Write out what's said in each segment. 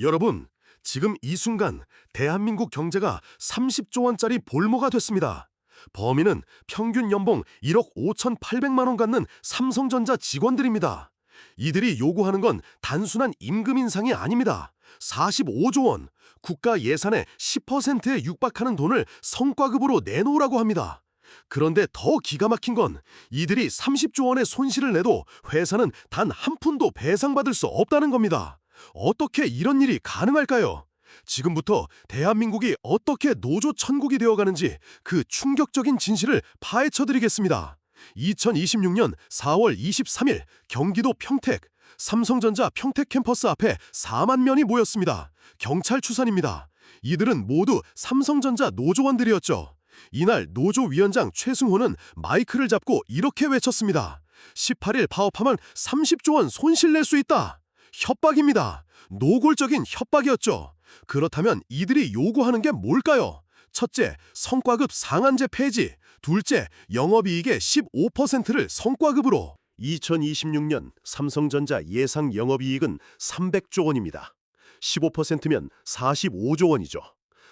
여러분, 지금 이 순간 대한민국 경제가 30조 원짜리 볼모가 됐습니다. 범인은 평균 연봉 1억 5,800만 원 갖는 삼성전자 직원들입니다. 이들이 요구하는 건 단순한 임금 인상이 아닙니다. 45조 원, 국가 예산의 10%에 육박하는 돈을 성과급으로 내놓으라고 합니다. 그런데 더 기가 막힌 건 이들이 30조 원의 손실을 내도 회사는 단 한 푼도 배상받을 수 없다는 겁니다. 어떻게 이런 일이 가능할까요? 지금부터 대한민국이 어떻게 노조 천국이 되어가는지 그 충격적인 진실을 파헤쳐드리겠습니다. 2026년 4월 23일 경기도 평택, 삼성전자 평택 캠퍼스 앞에 4만 명이 모였습니다. 경찰 추산입니다. 이들은 모두 삼성전자 노조원들이었죠. 이날 노조위원장 최승호는 마이크를 잡고 이렇게 외쳤습니다. 18일 파업하면 30조 원 손실 낼 수 있다. 협박입니다. 노골적인 협박이었죠. 그렇다면 이들이 요구하는 게 뭘까요? 첫째, 성과급 상한제 폐지. 둘째, 영업이익의 15%를 성과급으로. 2026년 삼성전자 예상 영업이익은 300조 원입니다. 15%면 45조 원이죠.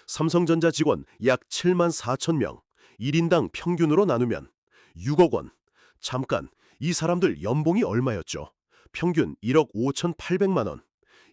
삼성전자 직원 약 7만 4천 명, 1인당 평균으로 나누면 6억 원. 잠깐, 이 사람들 연봉이 얼마였죠? 평균 1억 5,800만 원.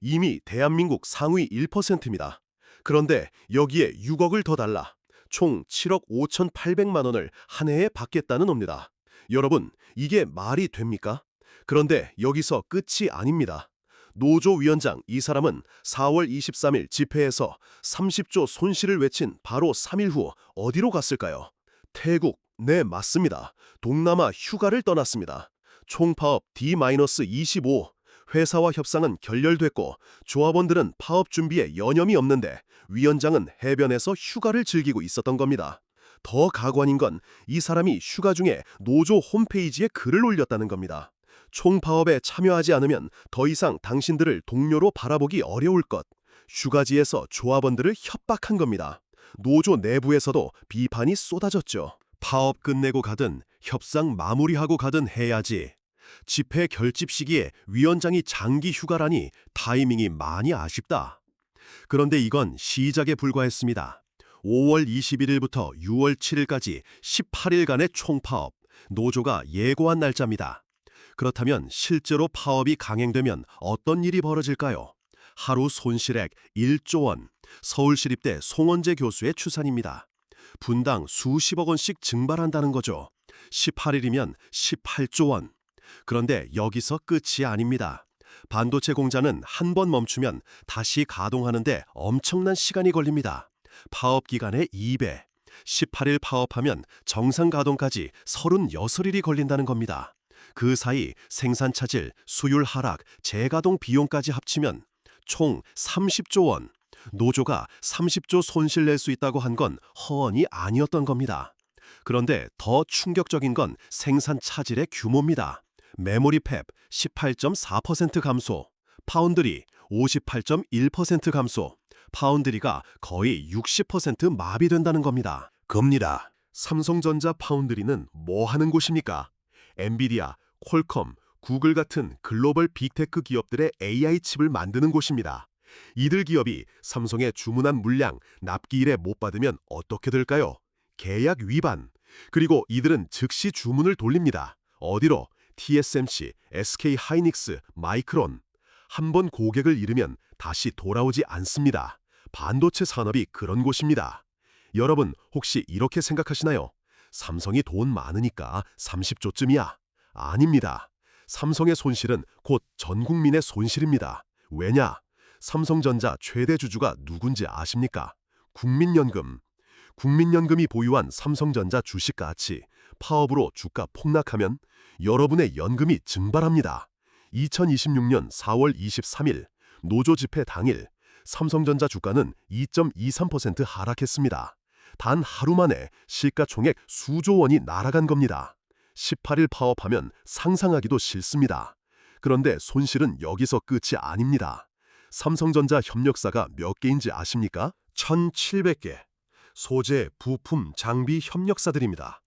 이미 대한민국 상위 1%입니다. 그런데 여기에 6억을 더 달라. 총 7억 5,800만 원을 한 해에 받겠다는 겁니다. 여러분, 이게 말이 됩니까? 그런데 여기서 끝이 아닙니다. 노조위원장 이 사람은 4월 23일 집회에서 30조 손실을 외친 바로 3일 후 어디로 갔을까요? 태국, 네 맞습니다. 동남아 휴가를 떠났습니다. 총파업 D-25, 회사와 협상은 결렬됐고 조합원들은 파업 준비에 여념이 없는데 위원장은 해변에서 휴가를 즐기고 있었던 겁니다. 더 가관인 건 이 사람이 휴가 중에 노조 홈페이지에 글을 올렸다는 겁니다. 총파업에 참여하지 않으면 더 이상 당신들을 동료로 바라보기 어려울 것. 휴가지에서 조합원들을 협박한 겁니다. 노조 내부에서도 비판이 쏟아졌죠. 파업 끝내고 가든 협상 마무리하고 가든 해야지. 집회 결집 시기에 위원장이 장기 휴가라니 타이밍이 많이 아쉽다. 그런데 이건 시작에 불과했습니다. 5월 21일부터 6월 7일까지 18일간의 총파업, 노조가 예고한 날짜입니다. 그렇다면 실제로 파업이 강행되면 어떤 일이 벌어질까요? 하루 손실액 1조 원, 서울시립대 송원재 교수의 추산입니다. 분당 수십억 원씩 증발한다는 거죠. 18일이면 18조 원. 그런데 여기서 끝이 아닙니다. 반도체 공장은 한 번 멈추면 다시 가동하는데 엄청난 시간이 걸립니다. 파업 기간의 2배. 18일 파업하면 정상 가동까지 36일이 걸린다는 겁니다. 그 사이 생산 차질, 수율 하락, 재가동 비용까지 합치면 총 30조 원. 노조가 30조 손실 낼 수 있다고 한 건 허언이 아니었던 겁니다. 그런데 더 충격적인 건 생산 차질의 규모입니다. 메모리 팹 18.4% 감소, 파운드리 58.1% 감소, 파운드리가 거의 60% 마비된다는 겁니다. 겁니다. 삼성전자 파운드리는 뭐 하는 곳입니까? 엔비디아, 퀄컴, 구글 같은 글로벌 빅테크 기업들의 AI 칩을 만드는 곳입니다. 이들 기업이 삼성에 주문한 물량 납기일에 못 받으면 어떻게 될까요? 계약 위반. 그리고 이들은 즉시 주문을 돌립니다. 어디로? TSMC, SK 하이닉스, 마이크론. 한 번 고객을 잃으면 다시 돌아오지 않습니다. 반도체 산업이 그런 곳입니다. 여러분 혹시 이렇게 생각하시나요? 삼성이 돈 많으니까 30조쯤이야. 아닙니다. 삼성의 손실은 곧 전 국민의 손실입니다. 왜냐? 삼성전자 최대 주주가 누군지 아십니까? 국민연금. 국민연금이 보유한 삼성전자 주식 가치, 파업으로 주가 폭락하면 여러분의 연금이 증발합니다. 2026년 4월 23일 노조 집회 당일 삼성전자 주가는 2.23% 하락했습니다. 단 하루 만에 시가총액 수조 원이 날아간 겁니다. 18일 파업하면 상상하기도 싫습니다. 그런데 손실은 여기서 끝이 아닙니다. 삼성전자 협력사가 몇 개인지 아십니까? 1,700개. 소재, 부품, 장비 협력사들입니다.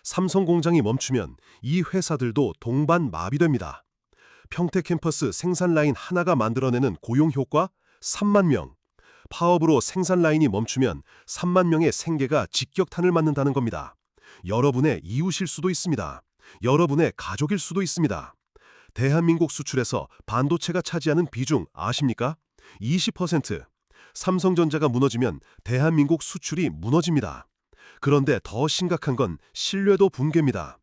삼성 공장이 멈추면 이 회사들도 동반 마비됩니다. 평택 캠퍼스 생산 라인 하나가 만들어내는 고용 효과 3만 명. 파업으로 생산 라인이 멈추면 3만 명의 생계가 직격탄을 맞는다는 겁니다. 여러분의 이웃일 수도 있습니다. 여러분의 가족일 수도 있습니다. 대한민국 수출에서 반도체가 차지하는 비중 아십니까? 20%. 삼성전자가 무너지면 대한민국 수출이 무너집니다. 그런데 더 심각한 건 신뢰도 붕괴입니다.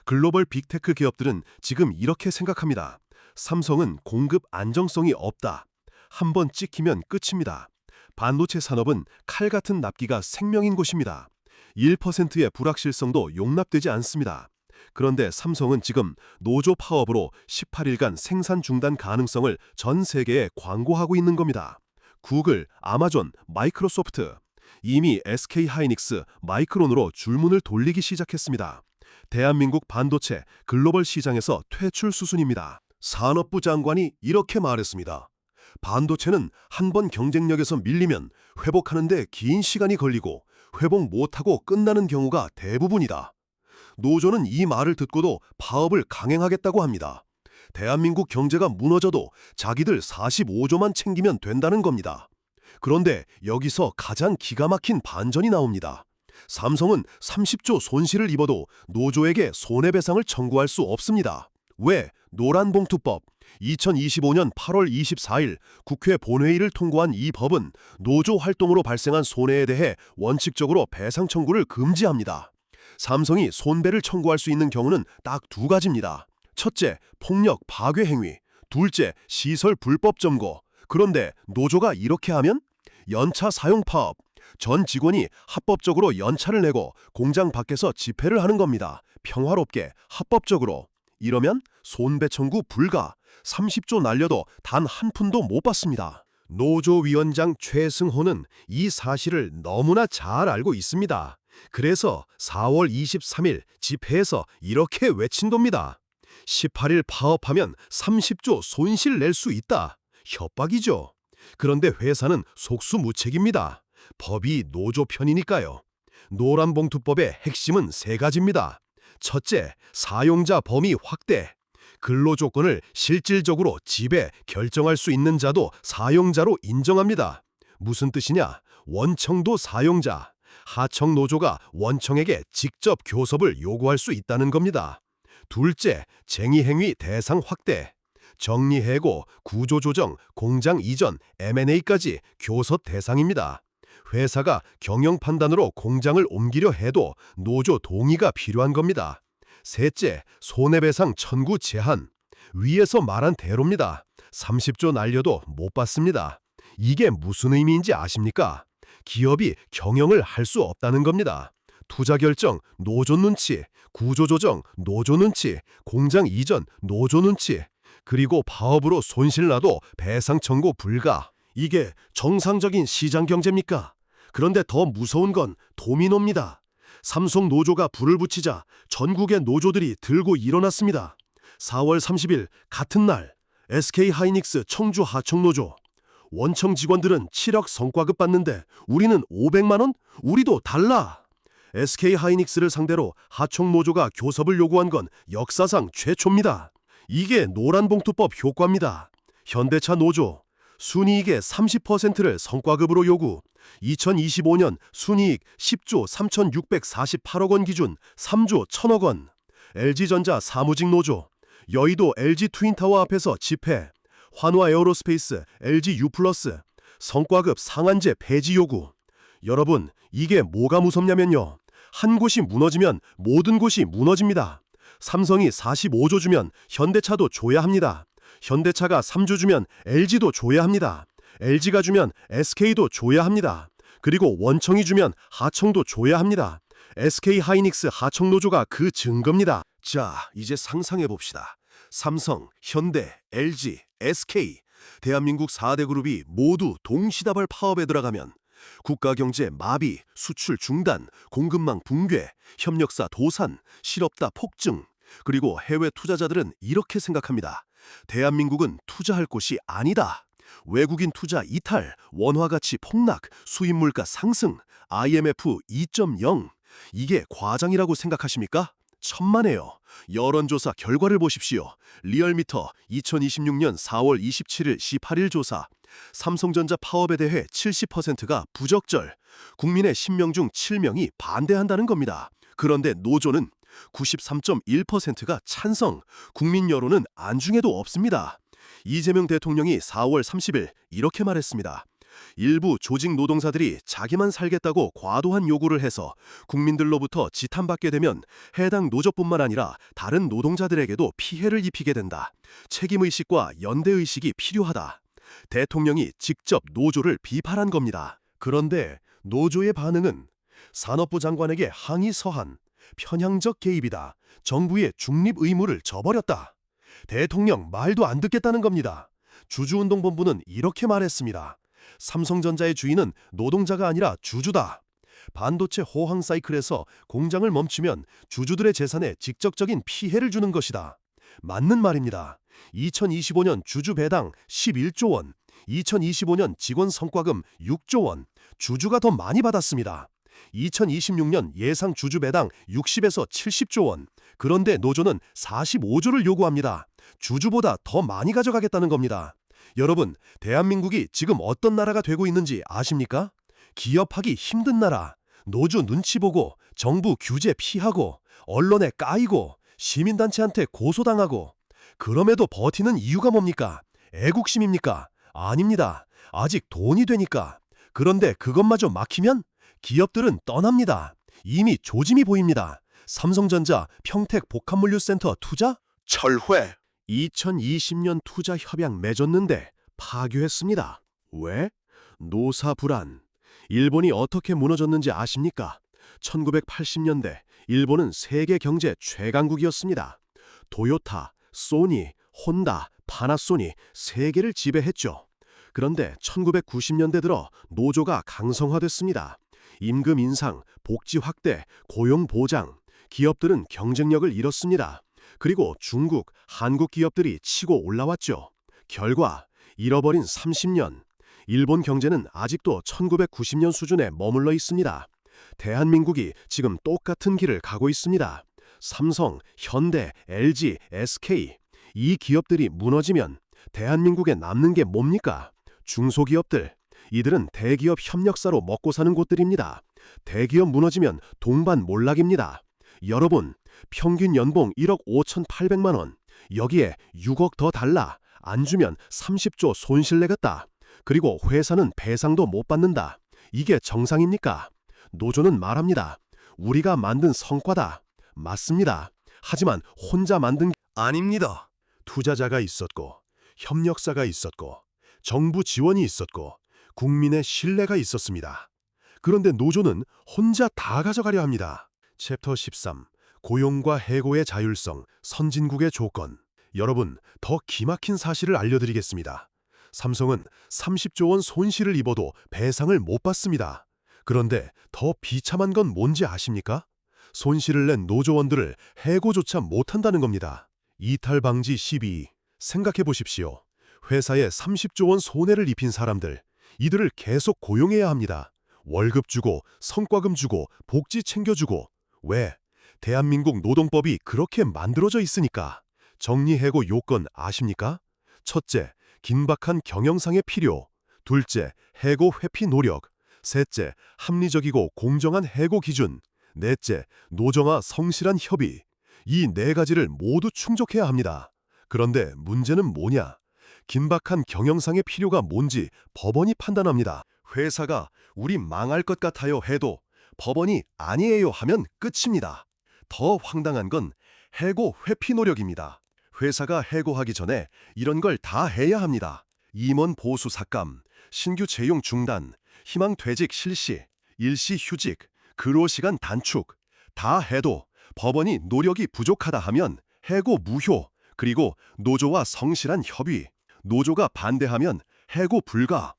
글로벌 빅테크 기업들은 지금 이렇게 생각합니다. 삼성은 공급 안정성이 없다. 한번 찍히면 끝입니다. 반도체 산업은 칼 같은 납기가 생명인 곳입니다. 1%의 불확실성도 용납되지 않습니다. 그런데 삼성은 지금 노조 파업으로 18일간 생산 중단 가능성을 전 세계에 광고하고 있는 겁니다. 구글, 아마존, 마이크로소프트, 이미 SK하이닉스, 마이크론으로 줄문을 돌리기 시작했습니다. 대한민국 반도체 글로벌 시장에서 퇴출 수순입니다. 산업부 장관이 이렇게 말했습니다. 반도체는 한 번 경쟁력에서 밀리면 회복하는 데 긴 시간이 걸리고 회복 못하고 끝나는 경우가 대부분이다. 노조는 이 말을 듣고도 파업을 강행하겠다고 합니다. 대한민국 경제가 무너져도 자기들 45조만 챙기면 된다는 겁니다. 그런데 여기서 가장 기가 막힌 반전이 나옵니다. 삼성은 30조 손실을 입어도 노조에게 손해배상을 청구할 수 없습니다. 왜? 노란봉투법. 2025년 8월 24일 국회 본회의를 통과한 이 법은 노조 활동으로 발생한 손해에 대해 원칙적으로 배상 청구를 금지합니다. 삼성이 손배를 청구할 수 있는 경우는 딱 두 가지입니다. 첫째, 폭력 파괴 행위. 둘째, 시설 불법 점거. 그런데 노조가 이렇게 하면 연차 사용 파업. 전 직원이 합법적으로 연차를 내고 공장 밖에서 집회를 하는 겁니다. 평화롭게, 합법적으로. 이러면 손배 청구 불가. 30조 날려도 단 한 푼도 못 받습니다. 노조위원장 최승호는 이 사실을 너무나 잘 알고 있습니다. 그래서 4월 23일 집회에서 이렇게 외친답니다. 18일 파업하면 30조 손실 낼 수 있다. 협박이죠. 그런데 회사는 속수무책입니다. 법이 노조 편이니까요. 노란봉투법의 핵심은 세 가지입니다. 첫째, 사용자 범위 확대. 근로조건을 실질적으로 지배, 결정할 수 있는 자도 사용자로 인정합니다. 무슨 뜻이냐? 원청도 사용자. 하청 노조가 원청에게 직접 교섭을 요구할 수 있다는 겁니다. 둘째, 쟁의행위 대상 확대. 정리해고, 구조조정, 공장 이전, M&A까지 교섭 대상입니다. 회사가 경영 판단으로 공장을 옮기려 해도 노조 동의가 필요한 겁니다. 셋째, 손해배상 청구 제한. 위에서 말한 대로입니다. 30조 날려도 못 받습니다. 이게 무슨 의미인지 아십니까? 기업이 경영을 할 수 없다는 겁니다. 투자 결정, 노조 눈치, 구조조정, 노조 눈치, 공장 이전, 노조 눈치, 그리고 파업으로 손실 나도 배상 청구 불가. 이게 정상적인 시장 경제입니까? 그런데 더 무서운 건 도미노입니다. 삼성 노조가 불을 붙이자 전국의 노조들이 들고 일어났습니다. 4월 30일 같은 날 SK하이닉스 청주 하청노조. 원청 직원들은 7억 성과급 받는데 우리는 500만 원? 우리도 달라. SK하이닉스를 상대로 하청노조가 교섭을 요구한 건 역사상 최초입니다. 이게 노란봉투법 효과입니다. 현대차 노조. 순이익의 30%를 성과급으로 요구. 2025년 순이익 10조 3,648억 원 기준 3조 1,000억 원. LG전자 사무직 노조. 여의도 LG 트윈타워 앞에서 집회. 환화 에어로스페이스, LG U+, 성과급 상한제 폐지 요구. 여러분, 이게 뭐가 무섭냐면요. 한 곳이 무너지면 모든 곳이 무너집니다. 삼성이 45조 주면 현대차도 줘야 합니다. 현대차가 3조 주면 LG도 줘야 합니다. LG가 주면 SK도 줘야 합니다. 그리고 원청이 주면 하청도 줘야 합니다. SK하이닉스 하청노조가 그 증거입니다. 자, 이제 상상해봅시다. 삼성, 현대, LG, SK, 대한민국 4대 그룹이 모두 동시다발 파업에 들어가면 국가경제 마비, 수출 중단, 공급망 붕괴, 협력사 도산, 실업다 폭증, 그리고 해외 투자자들은 이렇게 생각합니다. 대한민국은 투자할 곳이 아니다. 외국인 투자 이탈, 원화 가치 폭락, 수입 물가 상승, IMF 2.0. 이게 과장이라고 생각하십니까? 천만에요. 여론조사 결과를 보십시오. 리얼미터 2026년 4월 27일 18일 조사. 삼성전자 파업에 대해 70%가 부적절, 국민의 10명 중 7명이 반대한다는 겁니다. 그런데 노조는 93.1%가 찬성, 국민 여론은 안중에도 없습니다. 이재명 대통령이 4월 30일 이렇게 말했습니다. 일부 조직 노동자들이 자기만 살겠다고 과도한 요구를 해서 국민들로부터 지탄받게 되면 해당 노조뿐만 아니라 다른 노동자들에게도 피해를 입히게 된다. 책임의식과 연대의식이 필요하다. 대통령이 직접 노조를 비판한 겁니다. 그런데 노조의 반응은 산업부 장관에게 항의 서한, 편향적 개입이다. 정부의 중립 의무를 저버렸다. 대통령 말도 안 듣겠다는 겁니다. 주주운동본부는 이렇게 말했습니다. 삼성전자의 주인은 노동자가 아니라 주주다. 반도체 호황 사이클에서 공장을 멈추면 주주들의 재산에 직접적인 피해를 주는 것이다. 맞는 말입니다. 2025년 주주 배당 11조 원, 2025년 직원 성과금 6조 원, 주주가 더 많이 받았습니다. 2026년 예상 주주 배당 60에서 70조 원. 그런데 노조는 45조를 요구합니다. 주주보다 더 많이 가져가겠다는 겁니다. 여러분, 대한민국이 지금 어떤 나라가 되고 있는지 아십니까? 기업하기 힘든 나라, 노조 눈치 보고 정부 규제 피하고 언론에 까이고 시민단체한테 고소당하고, 그럼에도 버티는 이유가 뭡니까? 애국심입니까? 아닙니다. 아직 돈이 되니까. 그런데 그것마저 막히면 기업들은 떠납니다. 이미 조짐이 보입니다. 삼성전자 평택복합물류센터 투자 철회. 2020년 투자 협약 맺었는데 파교했습니다. 왜? 노사 불안. 일본이 어떻게 무너졌는지 아십니까? 1980년대 일본은 세계 경제 최강국이었습니다. 토요타, 소니, 혼다, 파나소닉 세계를 지배했죠. 그런데 1990년대 들어 노조가 강성화됐습니다. 임금 인상, 복지 확대, 고용 보장, 기업들은 경쟁력을 잃었습니다. 그리고 중국, 한국 기업들이 치고 올라왔죠. 결과, 잃어버린 30년. 일본 경제는 아직도 1990년 수준에 머물러 있습니다. 대한민국이 지금 똑같은 길을 가고 있습니다. 삼성, 현대, LG, SK. 이 기업들이 무너지면 대한민국에 남는 게 뭡니까? 중소기업들. 이들은 대기업 협력사로 먹고 사는 곳들입니다. 대기업 무너지면 동반몰락입니다. 여러분, 평균 연봉 1억 5,800만 원. 여기에 6억 더 달라. 안 주면 30조 손실 내겠다. 그리고 회사는 배상도 못 받는다. 이게 정상입니까? 노조는 말합니다. 우리가 만든 성과다. 맞습니다. 하지만 혼자 만든 게 아닙니다. 투자자가 있었고, 협력사가 있었고, 정부 지원이 있었고, 국민의 신뢰가 있었습니다. 그런데 노조는 혼자 다 가져가려 합니다. 챕터 13. 고용과 해고의 자율성, 선진국의 조건. 여러분, 더 기막힌 사실을 알려드리겠습니다. 삼성은 30조 원 손실을 입어도 배상을 못 받습니다. 그런데 더 비참한 건 뭔지 아십니까? 손실을 낸 노조원들을 해고조차 못한다는 겁니다. 이탈 방지 12. 생각해 보십시오. 회사에 30조 원 손해를 입힌 사람들, 이들을 계속 고용해야 합니다. 월급 주고, 성과금 주고, 복지 챙겨주고. 왜? 대한민국 노동법이 그렇게 만들어져 있으니까. 정리해고 요건 아십니까? 첫째, 긴박한 경영상의 필요. 둘째, 해고 회피 노력. 셋째, 합리적이고 공정한 해고 기준. 넷째, 노정화 성실한 협의. 이 네 가지를 모두 충족해야 합니다. 그런데 문제는 뭐냐? 긴박한 경영상의 필요가 뭔지 법원이 판단합니다. 회사가 우리 망할 것 같아요 해도 법원이 아니에요 하면 끝입니다. 더 황당한 건 해고 회피 노력입니다. 회사가 해고하기 전에 이런 걸 다 해야 합니다. 임원 보수 삭감, 신규 채용 중단, 희망 퇴직 실시, 일시 휴직, 근로시간 단축. 다 해도 법원이 노력이 부족하다 하면 해고 무효, 그리고 노조와 성실한 협의. 노조가 반대하면 해고 불가.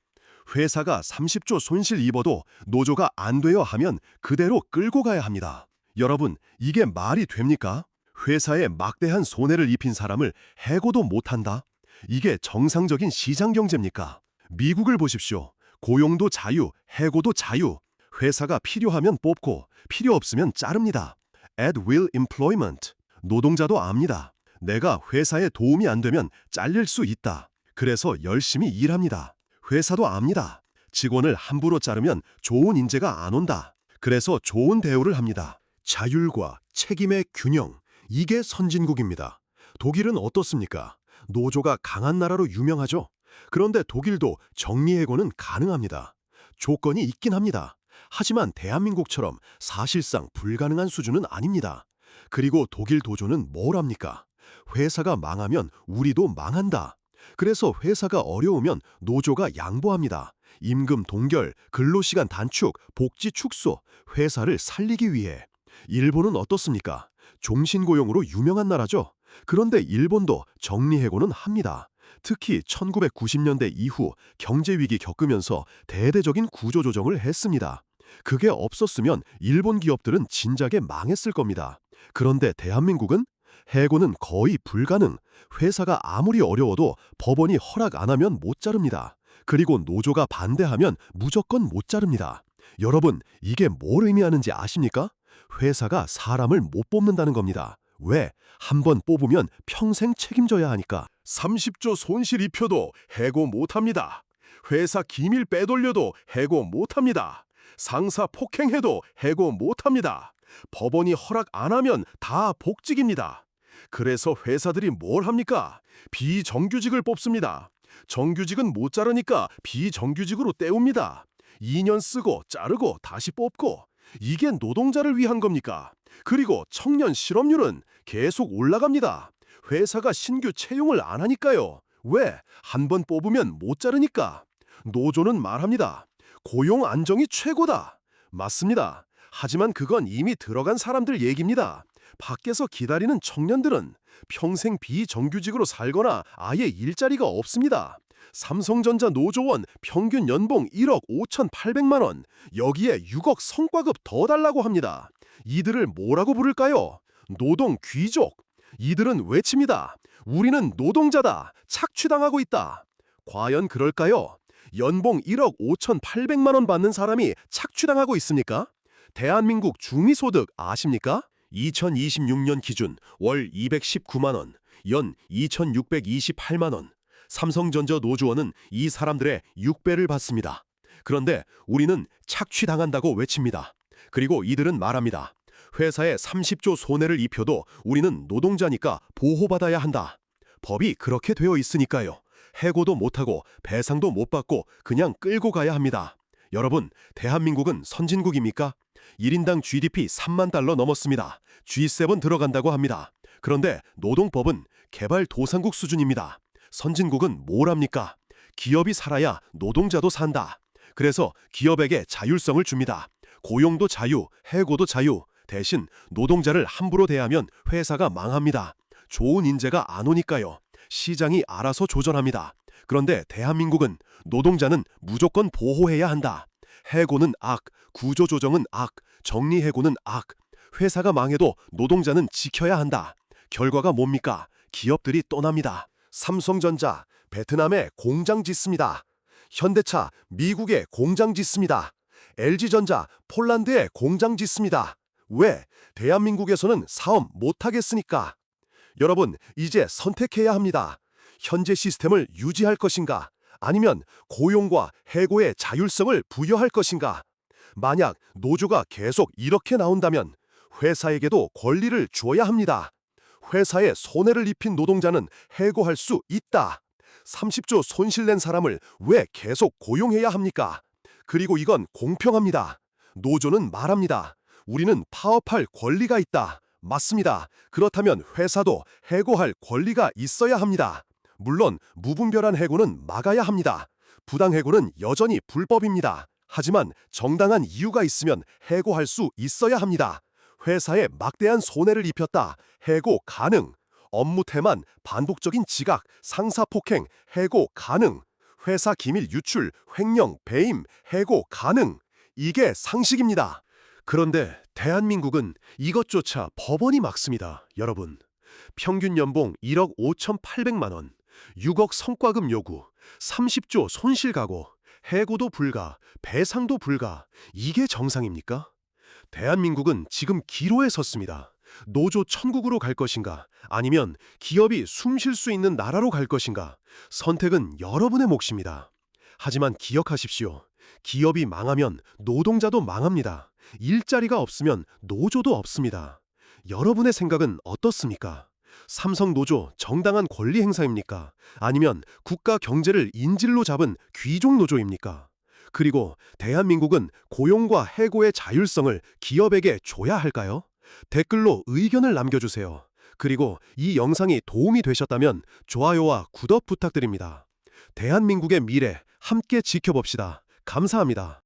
회사가 30조 손실 입어도 노조가 안 돼요 하면 그대로 끌고 가야 합니다. 여러분, 이게 말이 됩니까? 회사에 막대한 손해를 입힌 사람을 해고도 못한다? 이게 정상적인 시장 경제입니까? 미국을 보십시오. 고용도 자유, 해고도 자유. 회사가 필요하면 뽑고 필요 없으면 자릅니다. at will employment. 노동자도 압니다. 내가 회사에 도움이 안 되면 잘릴 수 있다. 그래서 열심히 일합니다. 회사도 압니다. 직원을 함부로 자르면 좋은 인재가 안 온다. 그래서 좋은 대우를 합니다. 자율과 책임의 균형. 이게 선진국입니다. 독일은 어떻습니까? 노조가 강한 나라로 유명하죠. 그런데 독일도 정리해고는 가능합니다. 조건이 있긴 합니다. 하지만 대한민국처럼 사실상 불가능한 수준은 아닙니다. 그리고 독일 도조는 뭘 합니까? 회사가 망하면 우리도 망한다. 그래서 회사가 어려우면 노조가 양보합니다. 임금 동결, 근로시간 단축, 복지 축소, 회사를 살리기 위해. 일본은 어떻습니까? 종신고용으로 유명한 나라죠. 그런데 일본도 정리해고는 합니다. 특히 1990년대 이후 경제위기 겪으면서 대대적인 구조조정을 했습니다. 그게 없었으면 일본 기업들은 진작에 망했을 겁니다. 그런데 대한민국은? 해고는 거의 불가능. 회사가 아무리 어려워도 법원이 허락 안 하면 못 자릅니다. 그리고 노조가 반대하면 무조건 못 자릅니다. 여러분, 이게 뭘 의미하는지 아십니까? 회사가 사람을 못 뽑는다는 겁니다. 왜? 한 번 뽑으면 평생 책임져야 하니까. 30조 손실 입혀도 해고 못합니다. 회사 기밀 빼돌려도 해고 못합니다. 상사 폭행해도 해고 못합니다. 법원이 허락 안 하면 다 복직입니다. 그래서 회사들이 뭘 합니까? 비정규직을 뽑습니다. 정규직은 못 자르니까 비정규직으로 때웁니다. 2년 쓰고 자르고 다시 뽑고. 이게 노동자를 위한 겁니까? 그리고 청년 실업률은 계속 올라갑니다. 회사가 신규 채용을 안 하니까요. 왜? 한 번 뽑으면 못 자르니까. 노조는 말합니다. 고용 안정이 최고다. 맞습니다. 하지만 그건 이미 들어간 사람들 얘기입니다. 밖에서 기다리는 청년들은 평생 비정규직으로 살거나 아예 일자리가 없습니다. 삼성전자 노조원 평균 연봉 1억 5,800만 원, 여기에 6억 성과급 더 달라고 합니다. 이들을 뭐라고 부를까요? 노동 귀족. 이들은 외칩니다. 우리는 노동자다. 착취당하고 있다. 과연 그럴까요? 연봉 1억 5,800만 원 받는 사람이 착취당하고 있습니까? 대한민국 중위소득 아십니까? 2026년 기준 월 219만 원, 연 2,628만 원. 삼성전자 노조원은 이 사람들의 6배를 받습니다. 그런데 우리는 착취당한다고 외칩니다. 그리고 이들은 말합니다. 회사에 30조 손해를 입혀도 우리는 노동자니까 보호받아야 한다. 법이 그렇게 되어 있으니까요. 해고도 못하고 배상도 못 받고 그냥 끌고 가야 합니다. 여러분, 대한민국은 선진국입니까? 1인당 GDP 3만 달러 넘었습니다. G7 들어간다고 합니다. 그런데 노동법은 개발도상국 수준입니다. 선진국은 뭘 합니까? 기업이 살아야 노동자도 산다. 그래서 기업에게 자율성을 줍니다. 고용도 자유, 해고도 자유. 대신 노동자를 함부로 대하면 회사가 망합니다. 좋은 인재가 안 오니까요. 시장이 알아서 조절합니다. 그런데 대한민국은 노동자는 무조건 보호해야 한다. 해고는 악, 구조조정은 악, 정리해고는 악. 회사가 망해도 노동자는 지켜야 한다. 결과가 뭡니까? 기업들이 떠납니다. 삼성전자, 베트남에 공장 짓습니다. 현대차, 미국에 공장 짓습니다. LG전자, 폴란드에 공장 짓습니다. 왜? 대한민국에서는 사업 못하겠으니까. 여러분, 이제 선택해야 합니다. 현재 시스템을 유지할 것인가? 아니면 고용과 해고의 자율성을 부여할 것인가? 만약 노조가 계속 이렇게 나온다면 회사에게도 권리를 줘야 합니다. 회사에 손해를 입힌 노동자는 해고할 수 있다. 30조 손실낸 사람을 왜 계속 고용해야 합니까? 그리고 이건 공평합니다. 노조는 말합니다. 우리는 파업할 권리가 있다. 맞습니다. 그렇다면 회사도 해고할 권리가 있어야 합니다. 물론 무분별한 해고는 막아야 합니다. 부당해고는 여전히 불법입니다. 하지만 정당한 이유가 있으면 해고할 수 있어야 합니다. 회사에 막대한 손해를 입혔다. 해고 가능. 업무 태만, 반복적인 지각, 상사 폭행, 해고 가능. 회사 기밀 유출, 횡령, 배임, 해고 가능. 이게 상식입니다. 그런데 대한민국은 이것조차 법원이 막습니다. 여러분, 평균 연봉 1억 5,800만 원, 6억 성과급 요구, 30조 손실 각오, 해고도 불가, 배상도 불가. 이게 정상입니까? 대한민국은 지금 기로에 섰습니다. 노조 천국으로 갈 것인가, 아니면 기업이 숨 쉴 수 있는 나라로 갈 것인가, 선택은 여러분의 몫입니다. 하지만 기억하십시오. 기업이 망하면 노동자도 망합니다. 일자리가 없으면 노조도 없습니다. 여러분의 생각은 어떻습니까? 삼성 노조 정당한 권리 행사입니까? 아니면 국가 경제를 인질로 잡은 귀족 노조입니까? 그리고 대한민국은 고용과 해고의 자율성을 기업에게 줘야 할까요? 댓글로 의견을 남겨주세요. 그리고 이 영상이 도움이 되셨다면 좋아요와 구독 부탁드립니다. 대한민국의 미래 함께 지켜봅시다. 감사합니다.